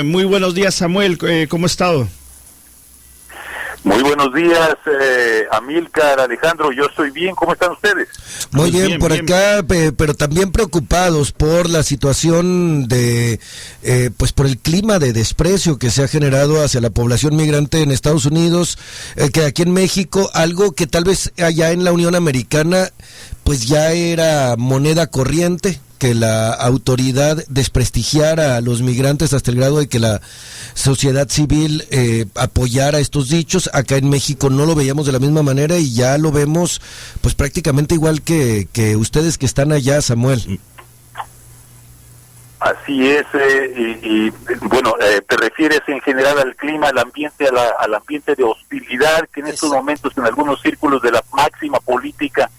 Muy buenos días, Samuel. ¿Cómo ha estado? Muy buenos días, Amílcar, Alejandro. Yo estoy bien. ¿Cómo están ustedes? Muy bien, por bien. Acá, pero también preocupados por la situación de, pues por el clima de desprecio que se ha generado hacia la población migrante en Estados Unidos, que aquí en México, algo que tal vez allá en la Unión Americana, pues ya era moneda corriente, que la autoridad desprestigiara a los migrantes hasta el grado de que la sociedad civil apoyara estos dichos. Acá en México no lo veíamos de la misma manera y ya lo vemos pues prácticamente igual que ustedes que están allá, Samuel. Así es, bueno, te refieres en general al clima, al ambiente, al ambiente de hostilidad que en estos momentos en algunos círculos de la máxima política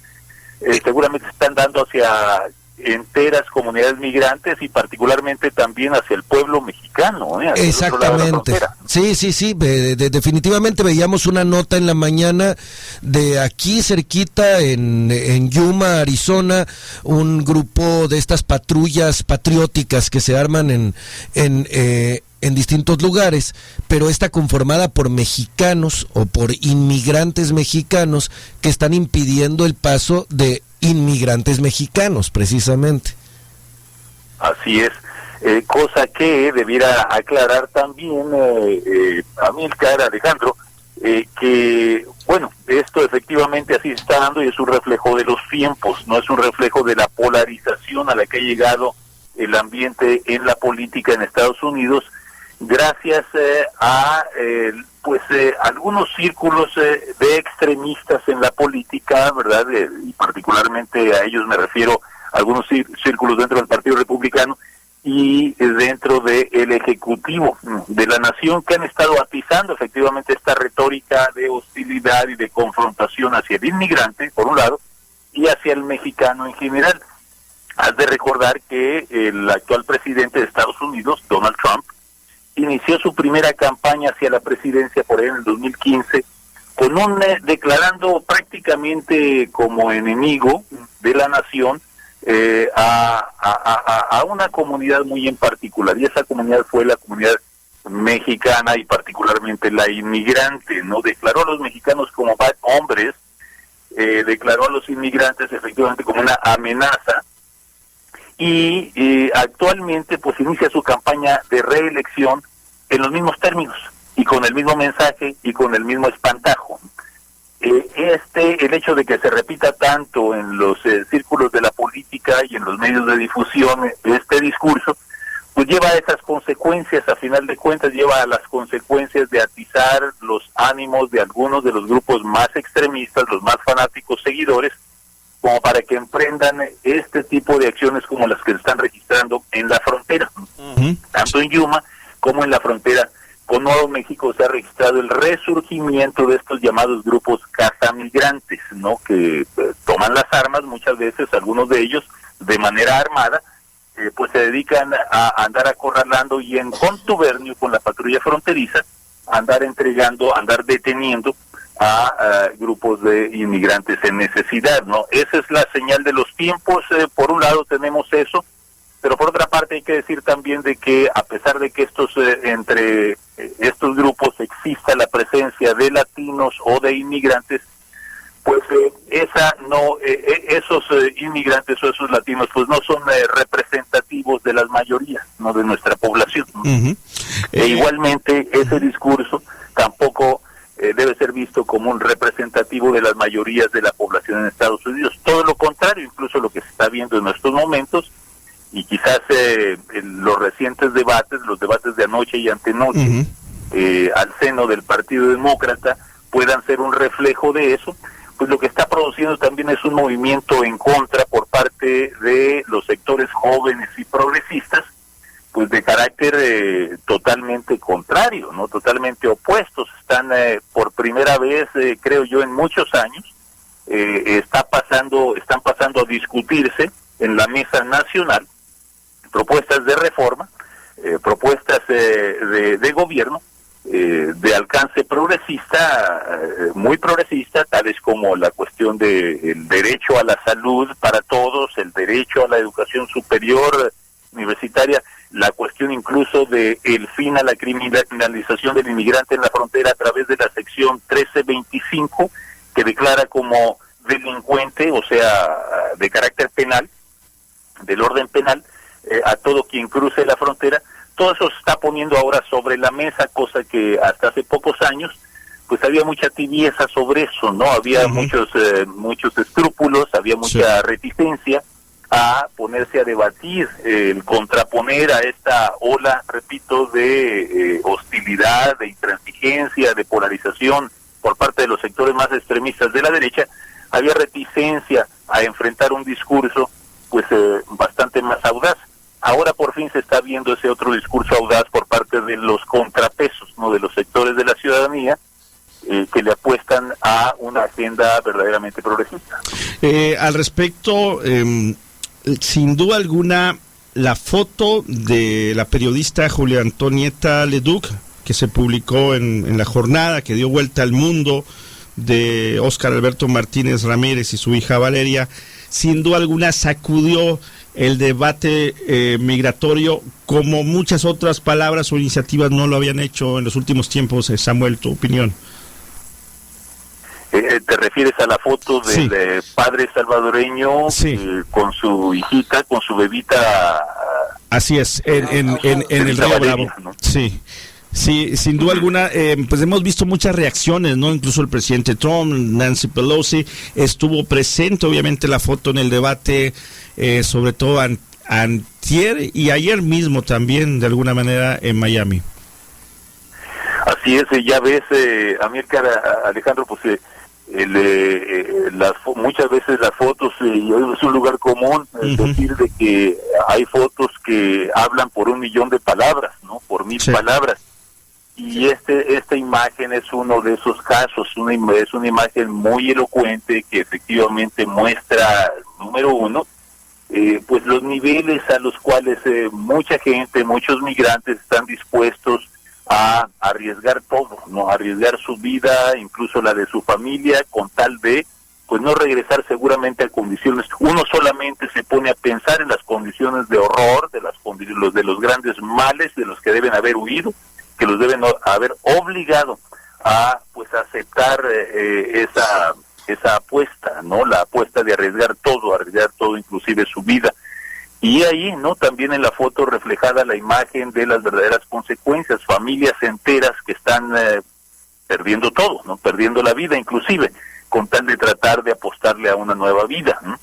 seguramente están dando hacia enteras comunidades migrantes y particularmente también hacia el pueblo mexicano, hacia exactamente. Sí, definitivamente veíamos una nota en la mañana de aquí cerquita en Yuma, Arizona, un grupo de estas patrullas patrióticas que se arman en distintos lugares, pero está conformada por mexicanos o por inmigrantes mexicanos que están impidiendo el paso de inmigrantes mexicanos, precisamente. Así es, cosa que debiera aclarar también Amílcar, Alejandro, que, bueno, esto efectivamente así está dando y es un reflejo de los tiempos, no es un reflejo de la polarización a la que ha llegado el ambiente en la política en Estados Unidos, gracias a algunos círculos de extremistas en la política, ¿verdad? Y particularmente a ellos me refiero a algunos círculos dentro del Partido Republicano y dentro del Ejecutivo de la Nación, que han estado atizando efectivamente esta retórica de hostilidad y de confrontación hacia el inmigrante, por un lado, y hacia el mexicano en general. Has de recordar que el actual presidente de Estados Unidos, Donald Trump, inició su primera campaña hacia la presidencia por ahí en el 2015 con declarando prácticamente como enemigo de la nación a una comunidad muy en particular, y esa comunidad fue la comunidad mexicana y particularmente la inmigrante, ¿no? Declaró a los mexicanos como hombres, declaró a los inmigrantes efectivamente como una amenaza. Y actualmente pues inicia su campaña de reelección en los mismos términos y con el mismo mensaje y con el mismo espantajo. El hecho de que se repita tanto en los círculos de la política y en los medios de difusión este discurso, pues lleva a esas consecuencias, a final de cuentas lleva a las consecuencias de atizar los ánimos de algunos de los grupos más extremistas, los más fanáticos seguidores, como para que emprendan este tipo de acciones como las que se están registrando en la frontera. Tanto en Yuma como en la frontera con Nuevo México se ha registrado el resurgimiento de estos llamados grupos cazamigrantes, ¿no? Que toman las armas, muchas veces algunos de ellos de manera armada, pues se dedican a andar acorralando y en contubernio con la patrulla fronteriza, andar deteniendo a grupos de inmigrantes en necesidad, ¿no? Esa es la señal de los tiempos. Por un lado tenemos eso, pero por otra parte hay que decir también de que a pesar de que entre estos grupos exista la presencia de latinos o de inmigrantes, pues esos inmigrantes o esos latinos pues no son representativos de las mayorías, no de nuestra población. E igualmente ese discurso tampoco debe ser visto como un representativo de las mayorías de la población en Estados Unidos. Todo lo contrario, incluso lo que se está viendo en estos momentos, y quizás los recientes debates, los debates de anoche y antenoche, al seno del Partido Demócrata, puedan ser un reflejo de eso, pues lo que está produciendo también es un movimiento en contra por parte de los sectores jóvenes y progresistas, pues de carácter totalmente contrario, no, totalmente opuestos. Están por primera vez, creo yo, en muchos años, están pasando a discutirse en la mesa nacional propuestas de reforma, propuestas de gobierno de alcance progresista, muy progresista, tales como la cuestión del derecho a la salud para todos, el derecho a la educación superior universitaria, la cuestión incluso de el fin a la criminalización del inmigrante en la frontera a través de la sección 1325, que declara como delincuente, o sea, de carácter penal, del orden penal, a todo quien cruce la frontera. Todo eso se está poniendo ahora sobre la mesa, cosa que hasta hace pocos años pues había mucha tibieza sobre eso, ¿no? Había muchos escrúpulos, había mucha reticencia a ponerse a debatir, el contraponer a esta ola, repito, de hostilidad, de intransigencia, de polarización por parte de los sectores más extremistas de la derecha. Había reticencia a enfrentar un discurso pues bastante más audaz. Ahora por fin se está viendo ese otro discurso audaz por parte de los contrapesos, ¿no? De los sectores de la ciudadanía que le apuestan a una agenda verdaderamente progresista. Al respecto, sin duda alguna, la foto de la periodista Julia Antonieta Leduc, que se publicó en La Jornada, que dio vuelta al mundo, de Óscar Alberto Martínez Ramírez y su hija Valeria, sin duda alguna sacudió el debate migratorio, como muchas otras palabras o iniciativas no lo habían hecho en los últimos tiempos. Samuel, tu opinión. ¿Te refieres a la foto del padre salvadoreño con su hijita, con su bebita? Así es, en el Río Bravo, ¿no? Sí, sin duda alguna, pues hemos visto muchas reacciones, ¿no? Incluso el presidente Trump, Nancy Pelosi, estuvo presente, obviamente, la foto en el debate, sobre todo antier y ayer mismo también, de alguna manera, en Miami. Así es, ya ves, Alejandro, pues muchas veces las fotos, es un lugar común, es decir, de que hay fotos que hablan por 1,000,000 de palabras, ¿no? Por 1,000 palabras. Y esta imagen es uno de esos casos, es una imagen muy elocuente que efectivamente muestra, número uno, pues los niveles a los cuales mucha gente, muchos migrantes están dispuestos a arriesgar todo, no arriesgar su vida, incluso la de su familia, con tal de pues no regresar seguramente a condiciones. Uno solamente se pone a pensar en las condiciones de horror, de los grandes males de los que deben haber huido, que los deben haber obligado a pues aceptar esa apuesta, ¿no? La apuesta de arriesgar todo inclusive su vida. Y ahí, ¿no? También en la foto reflejada la imagen de las verdaderas consecuencias, familias enteras que están perdiendo todo, ¿no? Perdiendo la vida inclusive, con tal de tratar de apostarle a una nueva vida, ¿no?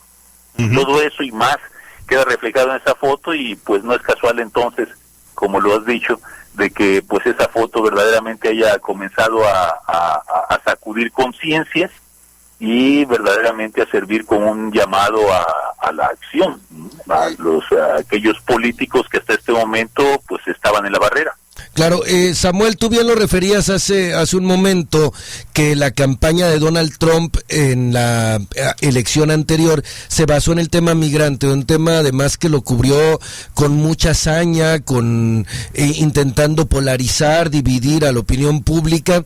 Todo eso y más queda reflejado en esa foto, y pues no es casual entonces, como lo has dicho, de que pues esa foto verdaderamente haya comenzado a sacudir conciencias y verdaderamente a servir como un llamado a la acción, ¿no? A aquellos políticos que hasta este momento pues estaban en la barrera. Claro, Samuel, tú bien lo referías hace un momento, que la campaña de Donald Trump en la elección anterior se basó en el tema migrante, un tema además que lo cubrió con mucha hazaña, intentando polarizar, dividir a la opinión pública.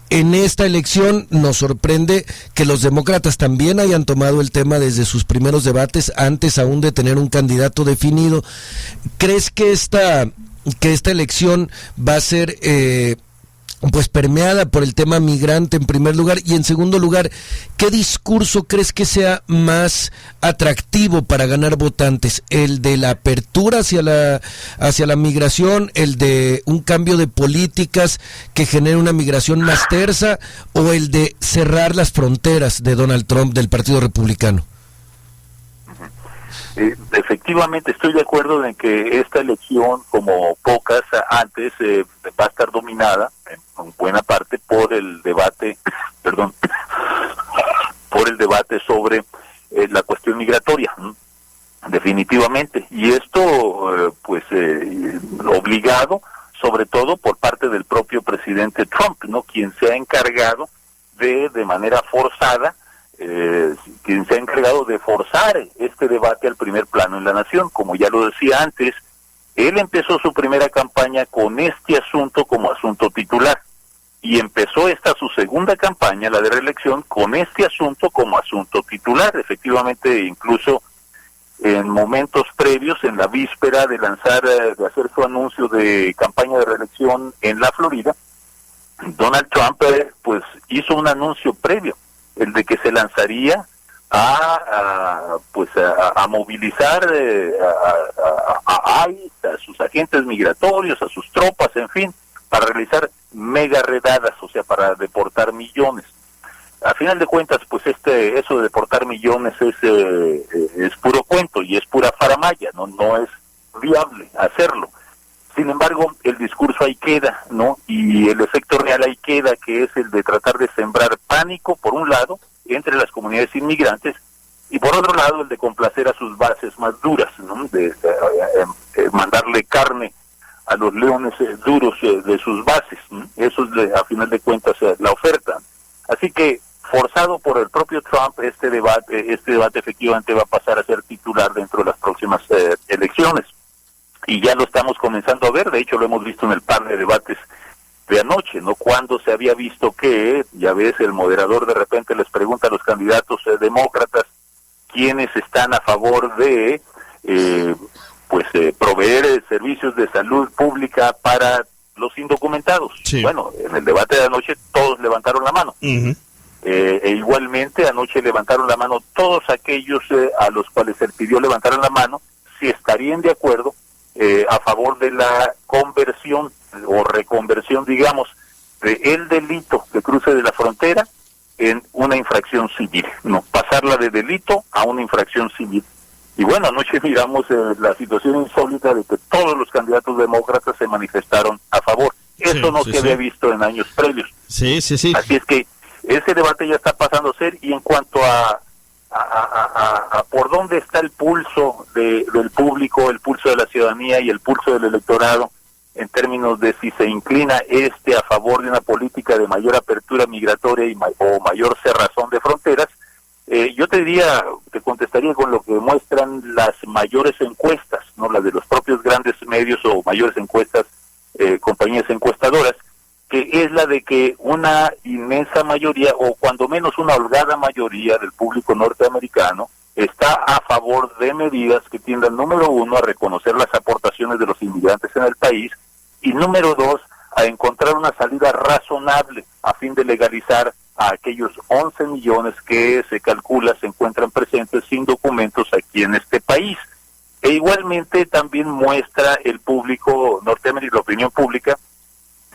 En esta elección nos sorprende que los demócratas también hayan tomado el tema desde sus primeros debates, antes aún de tener un candidato definido. ¿Crees que esta elección va a ser pues permeada por el tema migrante en primer lugar? Y en segundo lugar, ¿qué discurso crees que sea más atractivo para ganar votantes? ¿El de la apertura hacia la migración, el de un cambio de políticas que genere una migración más tersa, o el de cerrar las fronteras de Donald Trump del Partido Republicano? Efectivamente, estoy de acuerdo en que esta elección, como pocas antes, va a estar dominada en buena parte por el debate, por el debate sobre la cuestión migratoria, definitivamente. Y esto, obligado, sobre todo por parte del propio presidente Trump, ¿no? Quien se ha encargado de manera forzada, quien se ha encargado de forzar este debate al primer plano en la nación. Como ya lo decía antes, él empezó su primera campaña con este asunto como asunto titular, y empezó su segunda campaña, la de reelección, con este asunto como asunto titular. Efectivamente, incluso en momentos previos, en la víspera de de hacer su anuncio de campaña de reelección en la Florida, Donald Trump pues hizo un anuncio previo, el de que se lanzaría a movilizar a ICE, a sus agentes migratorios, a sus tropas, en fin, para realizar mega redadas, o sea, para deportar millones. A final de cuentas, pues eso de deportar millones es puro cuento y es pura faramalla, no es viable hacerlo. Sin embargo, el discurso ahí queda, ¿no? Y el efecto real ahí queda, que es el de tratar de sembrar pánico, por un lado, entre las comunidades inmigrantes, y por otro lado, el de complacer a sus bases más duras, ¿no? De mandarle carne a los leones duros de sus bases, ¿no? Eso es, a final de cuentas, la oferta. Así que, forzado por el propio Trump, este debate efectivamente va a pasar a ser titular dentro de las próximas elecciones. Y ya lo estamos comenzando a ver, de hecho lo hemos visto en el par de debates de anoche, ¿no? Cuando se había visto que, ya ves, el moderador de repente les pregunta a los candidatos demócratas quiénes están a favor de proveer servicios de salud pública para los indocumentados. Sí. Bueno, en el debate de anoche todos levantaron la mano. Uh-huh. Igualmente anoche levantaron la mano todos aquellos a los cuales se pidió levantar la mano si estarían de acuerdo a favor de la conversión o reconversión, digamos, de el delito de cruce de la frontera en una infracción civil, no pasarla de delito a una infracción civil. Y bueno, anoche miramos la situación insólita de que todos los candidatos demócratas se manifestaron a favor. Eso no se había visto en años previos. Sí. Así es que ese debate ya está pasando a ser, y en cuanto a por dónde está el pulso del público, el pulso de la ciudadanía y el pulso del electorado, en términos de si se inclina a favor de una política de mayor apertura migratoria o mayor cerrazón de fronteras, yo te contestaría con lo que muestran las mayores encuestas, no las de los propios grandes medios o mayores encuestas, compañías encuestadoras, que es la de que una inmensa mayoría, o cuando menos una holgada mayoría del público norteamericano, está a favor de medidas que tiendan, número uno, a reconocer las aportaciones de los inmigrantes en el país, y número dos, a encontrar una salida razonable a fin de legalizar a aquellos 11 millones que se calcula se encuentran presentes sin documentos aquí en este país. E igualmente también muestra el público norteamericano, la opinión pública,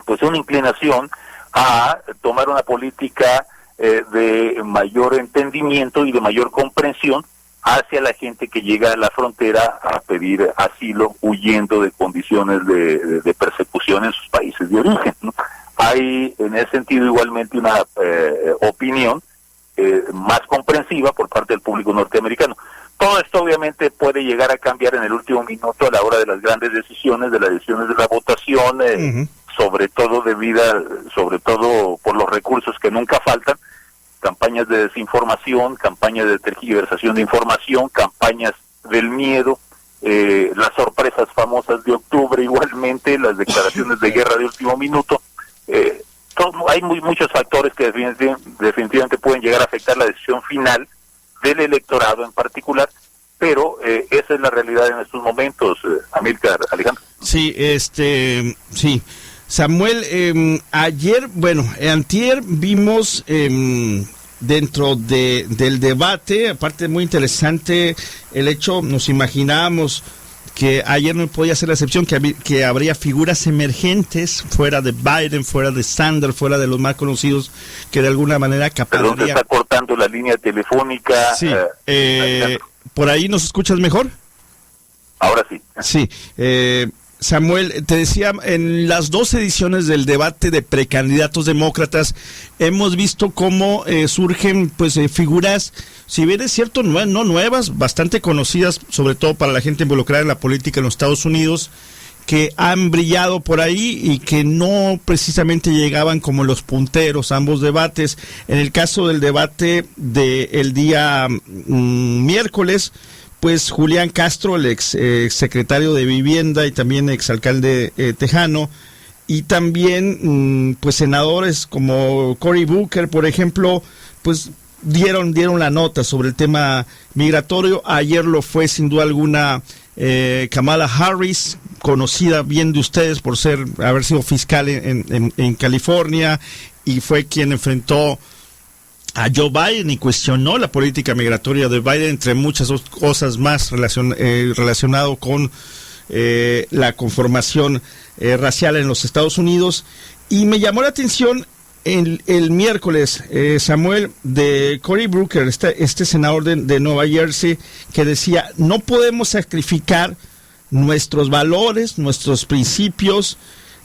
pues una inclinación a tomar una política de mayor entendimiento y de mayor comprensión hacia la gente que llega a la frontera a pedir asilo huyendo de condiciones de persecución en sus países de origen, ¿no? Hay en ese sentido igualmente una opinión más comprensiva por parte del público norteamericano. Todo esto obviamente puede llegar a cambiar en el último minuto a la hora de las grandes decisiones, de las decisiones de la votación, sobre todo por los recursos que nunca faltan, campañas de desinformación, campañas de tergiversación de información, campañas del miedo, las sorpresas famosas de octubre, igualmente las declaraciones de guerra de último minuto. Hay muchos factores que definitivamente pueden llegar a afectar la decisión final del electorado en particular, pero esa es la realidad en estos momentos, Amílcar, Alejandro. Sí, sí. Samuel, antier vimos dentro del debate, aparte muy interesante el hecho, nos imaginábamos que ayer no podía ser la excepción, que habría figuras emergentes fuera de Biden, fuera de Sanders, fuera de los más conocidos, que de alguna manera Perdón, se está cortando la línea telefónica. Sí, ¿por ahí nos escuchas mejor? Ahora sí. Sí, Samuel, te decía, en las dos ediciones del debate de precandidatos demócratas hemos visto cómo surgen figuras, si bien es cierto, no nuevas, bastante conocidas, sobre todo para la gente involucrada en la política en los Estados Unidos, que han brillado por ahí y que no precisamente llegaban como los punteros a ambos debates. En el caso del debate del día miércoles, pues Julián Castro, el ex secretario de Vivienda y también exalcalde tejano, y también pues senadores como Cory Booker, por ejemplo, pues dieron la nota sobre el tema migratorio. Ayer lo fue sin duda alguna Kamala Harris, conocida bien de ustedes por haber sido fiscal en California, y fue quien enfrentó a Joe Biden y cuestionó la política migratoria de Biden, entre muchas cosas más relacionado con la conformación racial en los Estados Unidos. Y me llamó la atención el miércoles, Samuel, de Cory Booker, este senador de Nueva Jersey, que decía: no podemos sacrificar nuestros valores, nuestros principios,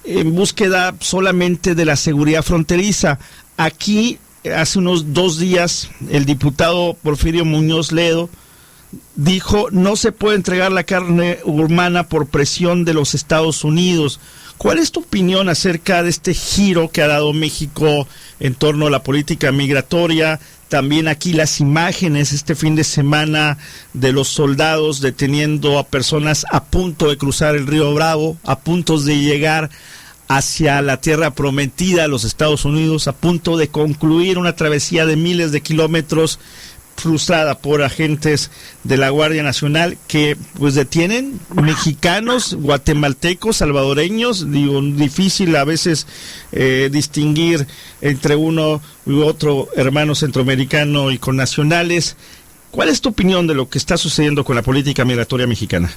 en búsqueda solamente de la seguridad fronteriza. Aquí, hace unos 2 días, el diputado Porfirio Muñoz Ledo dijo: no se puede entregar la carne humana por presión de los Estados Unidos. ¿Cuál es tu opinión acerca de este giro que ha dado México en torno a la política migratoria? También aquí las imágenes este fin de semana de los soldados deteniendo a personas a punto de cruzar el río Bravo, a punto de llegar hacia la tierra prometida, los Estados Unidos, a punto de concluir una travesía de miles de kilómetros frustrada por agentes de la Guardia Nacional que pues detienen mexicanos, guatemaltecos, salvadoreños. Digo, difícil a veces distinguir entre uno u otro hermano centroamericano y connacionales. ¿Cuál es tu opinión de lo que está sucediendo con la política migratoria mexicana?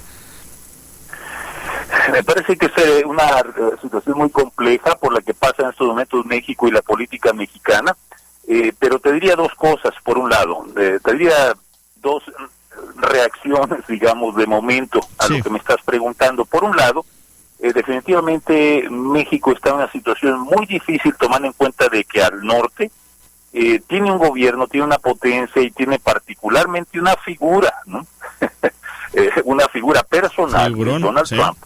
Me parece que es una situación muy compleja por la que pasa en estos momentos México y la política mexicana. Pero te diría 2 cosas. Por un lado, te diría 2 reacciones, digamos, de momento a lo que me estás preguntando. Por un lado, definitivamente México está en una situación muy difícil, tomando en cuenta de que al norte tiene un gobierno, tiene una potencia y tiene particularmente una figura, ¿no? Una figura personal, Donald Trump.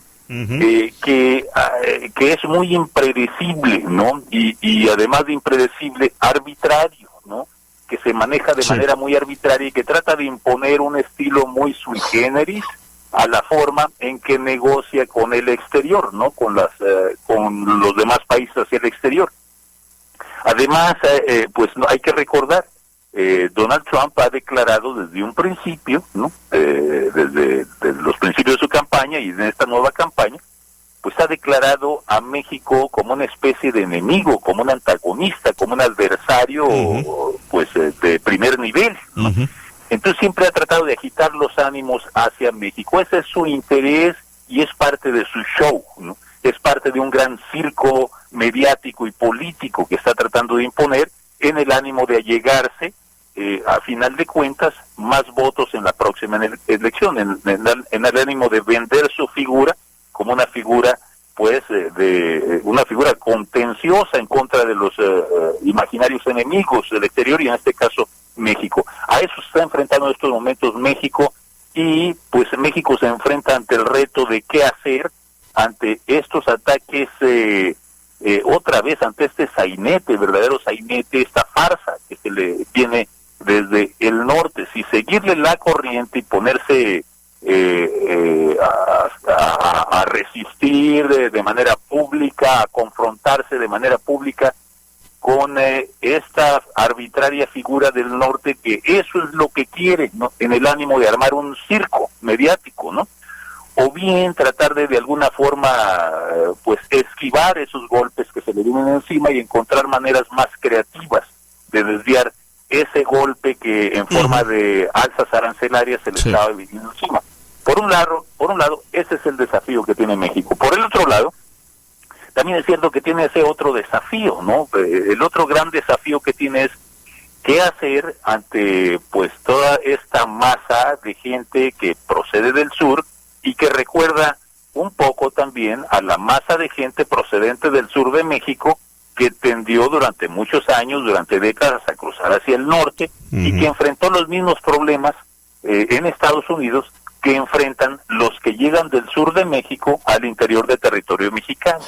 Que es muy impredecible, ¿no? Y además de impredecible, arbitrario, ¿no? Que se maneja de manera muy arbitraria y que trata de imponer un estilo muy sui generis a la forma en que negocia con el exterior, ¿no? Con los demás países hacia el exterior. Además, pues no hay que recordar, Donald Trump ha declarado desde un principio, ¿no? Desde los principios de su campaña y en esta nueva campaña, pues ha declarado a México como una especie de enemigo, como un antagonista, como un adversario, pues de primer nivel, ¿no? Entonces siempre ha tratado de agitar los ánimos hacia México. Ese es su interés y es parte de su show, ¿no? Es parte de un gran circo mediático y político que está tratando de imponer en el ánimo de allegarse, a final de cuentas, más votos en la próxima elección, en el ánimo de vender su figura como una figura, pues, una figura contenciosa en contra de los imaginarios enemigos del exterior, y en este caso México. A eso se está enfrentando en estos momentos México, y pues México se enfrenta ante el reto de qué hacer ante estos ataques, otra vez ante este sainete, verdadero sainete, esta farsa que se le viene desde el norte. Si seguirle la corriente y ponerse a resistir de manera pública, a confrontarse de manera pública con esta arbitraria figura del norte, que eso es lo que quiere, ¿no? En el ánimo de armar un circo mediático, ¿no? O bien tratar de alguna forma pues esquivar esos golpes que se le vienen encima y encontrar maneras más creativas de desviar ese golpe que en forma de alzas arancelarias se le estaba viniendo encima. Por un lado, ese es el desafío que tiene México. Por el otro lado, también es cierto que tiene ese otro desafío, ¿no? El otro gran desafío que tiene es qué hacer ante pues toda esta masa de gente que procede del sur y que recuerda un poco también a la masa de gente procedente del sur de México, que tendió durante muchos años, durante décadas, a cruzar hacia el norte, y que enfrentó los mismos problemas en Estados Unidos que enfrentan los que llegan del sur de México al interior del territorio mexicano,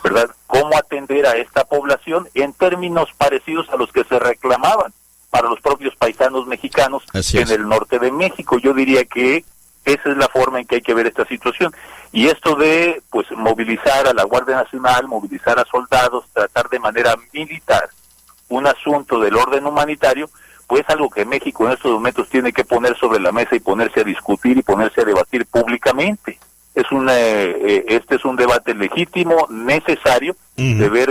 ¿verdad? ¿Cómo atender a esta población en términos parecidos a los que se reclamaban para los propios paisanos mexicanos en el norte de México? Yo diría que esa es la forma en que hay que ver esta situación. Y esto de pues movilizar a la Guardia Nacional, movilizar a soldados, tratar de manera militar un asunto del orden humanitario, pues algo que México en estos momentos tiene que poner sobre la mesa y ponerse a discutir y ponerse a debatir públicamente. Este es un debate legítimo, necesario, de ver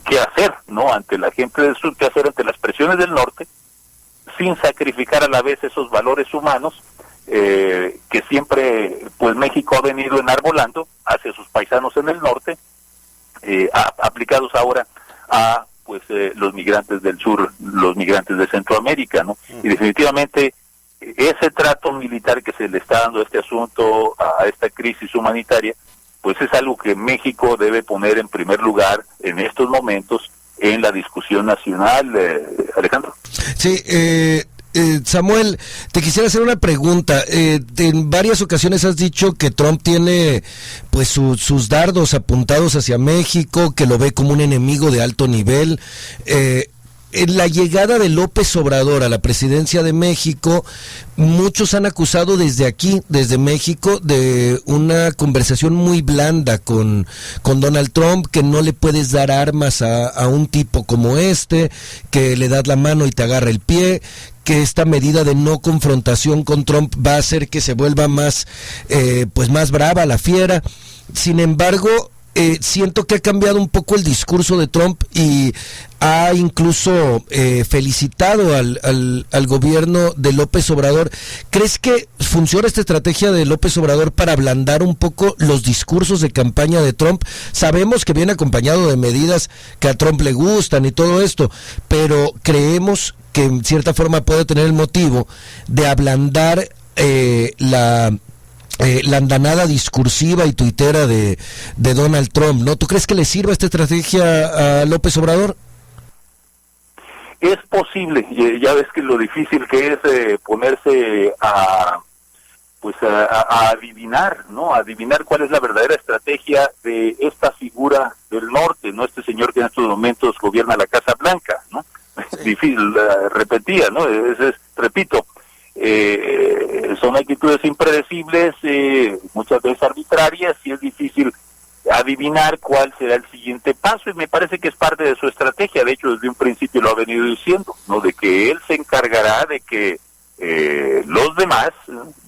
qué hacer, ¿no? Ante la gente del sur, qué hacer ante las presiones del norte, sin sacrificar a la vez esos valores humanos que siempre, pues México ha venido enarbolando hacia sus paisanos en el norte, aplicados ahora a pues los migrantes del sur, los migrantes de Centroamérica, ¿no? Y definitivamente ese trato militar que se le está dando a este asunto, a esta crisis humanitaria, pues es algo que México debe poner en primer lugar en estos momentos en la discusión nacional, Alejandro. Sí, Samuel, te quisiera hacer una pregunta. En varias ocasiones has dicho que Trump tiene pues sus dardos apuntados hacia México, que lo ve como un enemigo de alto nivel. En la llegada de López Obrador a la presidencia de México, muchos han acusado desde aquí, desde México, de una conversación muy blanda con Donald Trump, que no le puedes dar armas a un tipo como este, que le das la mano y te agarra el pie, que esta medida de no confrontación con Trump va a hacer que se vuelva más, pues más brava la fiera. Sin embargo, siento que ha cambiado un poco el discurso de Trump y ha incluso felicitado al gobierno de López Obrador. ¿Crees que funciona esta estrategia de López Obrador para ablandar un poco los discursos de campaña de Trump? Sabemos que viene acompañado de medidas que a Trump le gustan y todo esto, pero creemos que en cierta forma puede tener el motivo de ablandar la andanada discursiva y tuitera de Donald Trump, ¿no? ¿Tú crees que le sirva esta estrategia a López Obrador? Es posible, ya ves que lo difícil que es ponerse a adivinar, ¿no? Adivinar cuál es la verdadera estrategia de esta figura del norte, ¿no? Este señor que en estos momentos gobierna la Casa Blanca, ¿no? Sí. Difícil, repetía, ¿no? Repito, son actitudes impredecibles, muchas veces arbitrarias, y es difícil adivinar cuál será el siguiente paso, y me parece que es parte de su estrategia. De hecho, desde un principio lo ha venido diciendo, ¿no? De que él se encargará de que los demás,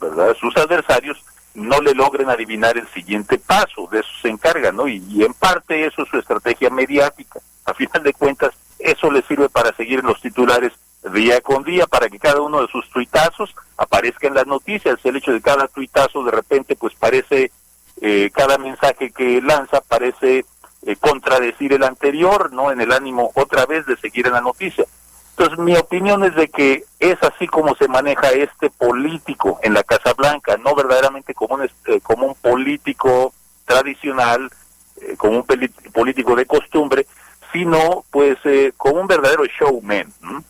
¿verdad?, sus adversarios, no le logren adivinar el siguiente paso. De eso se encarga, ¿no? Y en parte eso es su estrategia mediática. A final de cuentas, eso le sirve para seguir en los titulares día con día, para que cada uno de sus tuitazos aparezca en las noticias. El hecho de cada tuitazo de repente pues parece, cada mensaje que lanza parece contradecir el anterior, ¿no? En el ánimo otra vez de seguir en la noticia. Entonces mi opinión es de que es así como se maneja este político en la Casa Blanca, no verdaderamente como un político tradicional, como un político de costumbre, sino pues como un verdadero showman, ¿no?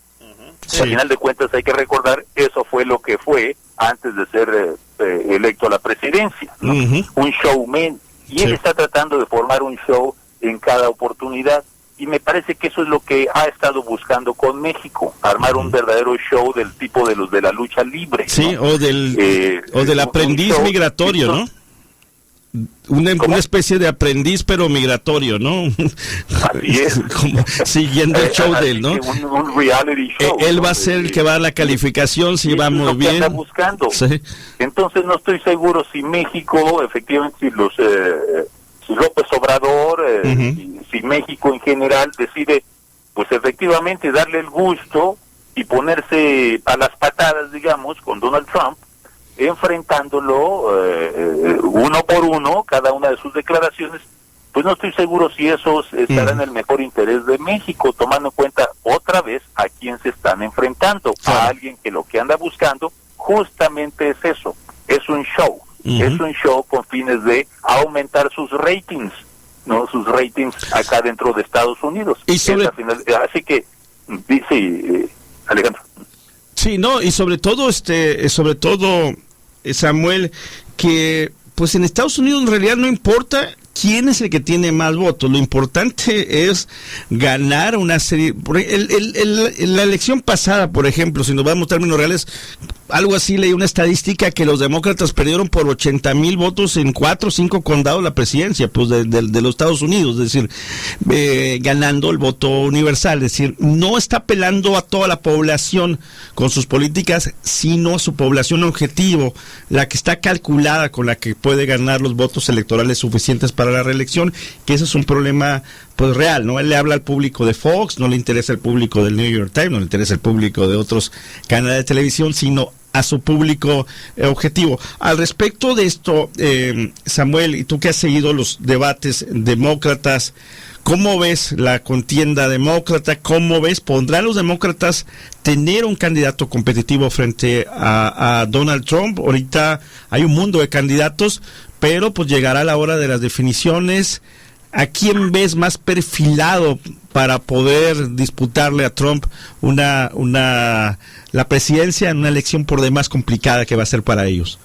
Sí. Al final de cuentas hay que recordar, eso fue lo que fue antes de ser electo a la presidencia, ¿no? Un showman, y él está tratando de formar un show en cada oportunidad, y me parece que eso es lo que ha estado buscando con México, armar un verdadero show del tipo de los de la lucha libre, ¿no? Sí, o del aprendiz migratorio, ¿no? Una especie de aprendiz pero migratorio, ¿no? Así es. Como siguiendo el show de él, ¿no? Un reality show. Él va a ser el que va a la calificación, si va muy bien. Está buscando. Sí. Entonces no estoy seguro si México, efectivamente, si López Obrador, si México en general decide, pues efectivamente darle el gusto y ponerse a las patadas, digamos, con Donald Trump, enfrentándolo uno por uno, cada una de sus declaraciones, pues no estoy seguro si eso estará en el mejor interés de México, tomando en cuenta otra vez a quién se están enfrentando, a alguien que lo que anda buscando justamente es eso, es un show, es un show con fines de aumentar sus ratings, ¿no? Sus ratings acá dentro de Estados Unidos. Así que, dice Alejandro. Sí, no, y sobre todo, Samuel, que pues en Estados Unidos en realidad no importa quién es el que tiene más votos. Lo importante es ganar una serie. La elección pasada, por ejemplo, si nos vamos a términos reales, algo así, leí una estadística que los demócratas perdieron por 80,000 votos en 4 o 5 condados la presidencia, pues de los Estados Unidos, es decir, ganando el voto universal. Es decir, no está apelando a toda la población con sus políticas, sino a su población objetivo, la que está calculada, con la que puede ganar los votos electorales suficientes para la reelección, que eso es un problema pues real, ¿no? Él le habla al público de Fox, no le interesa el público del New York Times, no le interesa el público de otros canales de televisión, sino a su público objetivo. Al respecto de esto, Samuel, y tú que has seguido los debates demócratas, ¿cómo ves la contienda demócrata? ¿Cómo ves? ¿Pondrán los demócratas tener un candidato competitivo frente a Donald Trump? Ahorita hay un mundo de candidatos, pero pues llegará la hora de las definiciones. ¿A quién ves más perfilado para poder disputarle a Trump la presidencia en una elección por demás complicada que va a ser para ellos?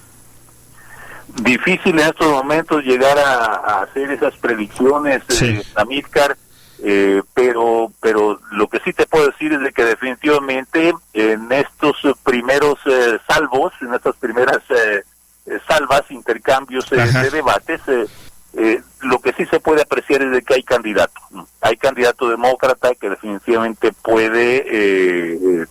Difícil en estos momentos llegar a hacer esas predicciones, sí. Amílcar, pero lo que sí te puedo decir es de que definitivamente en estos primeros salvos, en estas primeras salvas, intercambios de debates, lo que sí se puede apreciar es de que hay candidato. Hay candidato demócrata que definitivamente puede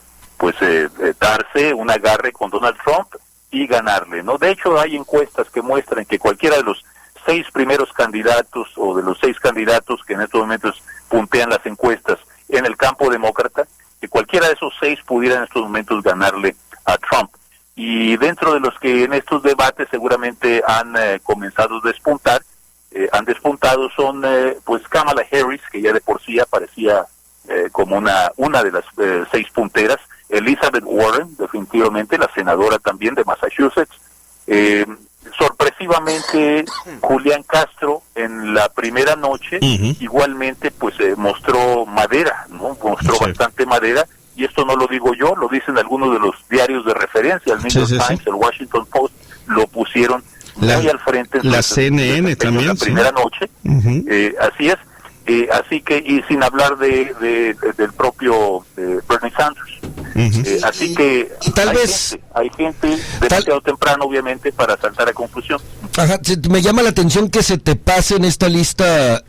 darse un agarre con Donald Trump y ganarle, ¿no? De hecho, hay encuestas que muestran que cualquiera de los 6 primeros candidatos o de los 6 candidatos que en estos momentos puntean las encuestas en el campo demócrata, que cualquiera de esos 6 pudiera en estos momentos ganarle a Trump. Y dentro de los que en estos debates seguramente han comenzado a despuntar, son pues Kamala Harris, que ya de por sí aparecía como una de las 6 punteras, Elizabeth Warren, definitivamente, la senadora también de Massachusetts, sorpresivamente Julián Castro en la primera noche, igualmente pues mostró madera, ¿no? Mostró bastante madera, y esto no lo digo yo, lo dicen algunos de los diarios de referencia, el New York Times, el Washington Post, lo pusieron muy al frente. La CNN también. La primera noche, así es. Así que, y sin hablar del propio Bernie Sanders. Así que hay gente demasiado temprano, obviamente, para saltar a confusión. Ajá, me llama la atención que se te pase en esta lista,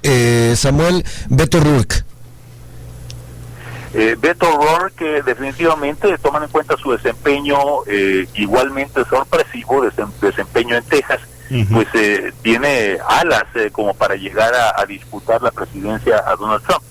Samuel, Beto O'Rourke. Beto O'Rourke, definitivamente, toman en cuenta su desempeño igualmente sorpresivo, desempeño en Texas, pues tiene alas como para llegar a disputar la presidencia a Donald Trump.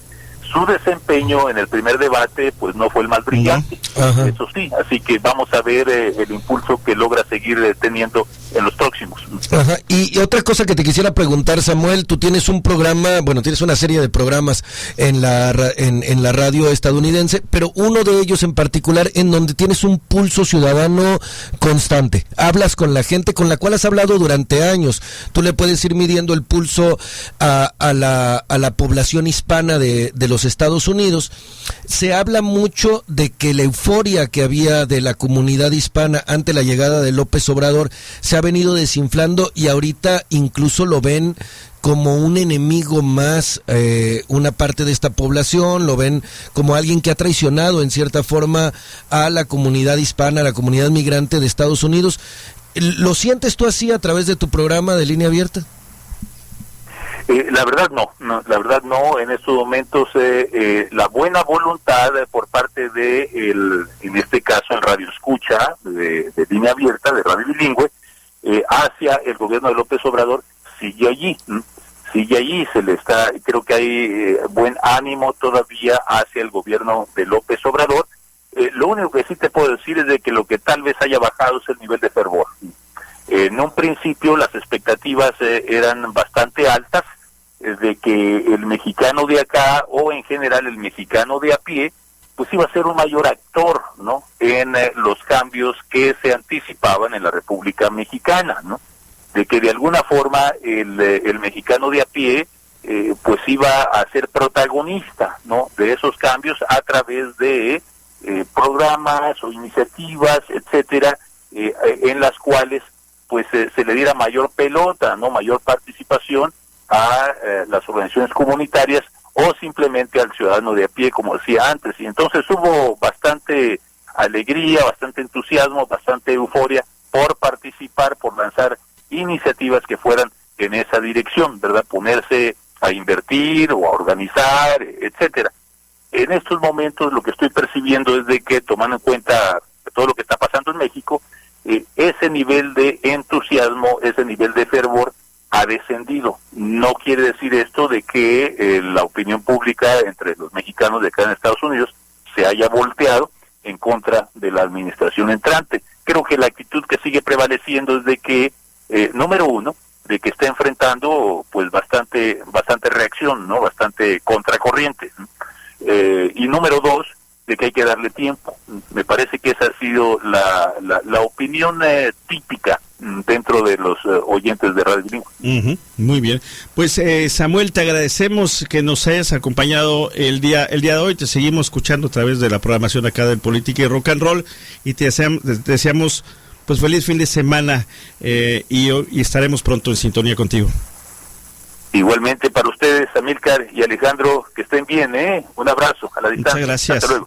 Su desempeño en el primer debate pues no fue el más brillante, eso sí, así que vamos a ver el impulso que logra seguir teniendo en los próximos. Ajá. Y otra cosa que te quisiera preguntar, Samuel, tú tienes un programa, tienes una serie de programas en la radio estadounidense, pero uno de ellos en particular en donde tienes un pulso ciudadano constante. Hablas con la gente con la cual has hablado durante años. Tú le puedes ir midiendo el pulso a la población hispana de los Estados Unidos. Se habla mucho de que la euforia que había de la comunidad hispana ante la llegada de López Obrador se ha venido desinflando y ahorita incluso lo ven como un enemigo más, una parte de esta población, lo ven como alguien que ha traicionado en cierta forma a la comunidad hispana, a la comunidad migrante de Estados Unidos. ¿Lo sientes tú así a través de tu programa de Línea Abierta? La verdad no, en estos momentos la buena voluntad por parte de en este caso el radio escucha de Línea Abierta, de Radio Bilingüe, hacia el gobierno de López Obrador sigue allí, se le está, creo que hay buen ánimo todavía hacia el gobierno de López Obrador. Lo único que sí te puedo decir es de que lo que tal vez haya bajado es el nivel de fervor. En un principio las expectativas eran bastante altas, de que el mexicano de acá, o en general el mexicano de a pie, pues iba a ser un mayor actor, ¿no?, en los cambios que se anticipaban en la República Mexicana, ¿no?, de que de alguna forma el mexicano de a pie pues iba a ser protagonista, ¿no?, de esos cambios a través de programas o iniciativas, etcétera, en las cuales pues se le diera mayor pelota, no, mayor participación a las organizaciones comunitarias o simplemente al ciudadano de a pie, como decía antes. Y entonces hubo bastante alegría, bastante entusiasmo, bastante euforia por participar, por lanzar iniciativas que fueran en esa dirección, ¿verdad? Ponerse a invertir o a organizar, etcétera. En estos momentos lo que estoy percibiendo es de que, tomando en cuenta todo lo que está pasando en México, ese nivel de entusiasmo, ese nivel de fervor ha descendido. No quiere decir esto de que la opinión pública entre los mexicanos de acá en Estados Unidos se haya volteado en contra de la administración entrante. Creo que la actitud que sigue prevaleciendo es de que, número uno, de que está enfrentando pues bastante reacción, ¿no? Bastante contracorriente. Y número dos, de que hay que darle tiempo. Me parece que esa ha sido la opinión típica dentro de los oyentes de Radio Bilingüe. Muy bien. Pues Samuel, te agradecemos que nos hayas acompañado el día de hoy. Te seguimos escuchando a través de la programación acá del Política y Rock and Roll y te deseamos pues feliz fin de semana y estaremos pronto en sintonía contigo. Igualmente para ustedes, Amílcar y Alejandro, que estén bien, Un abrazo a la distancia. Muchas gracias. Hasta luego.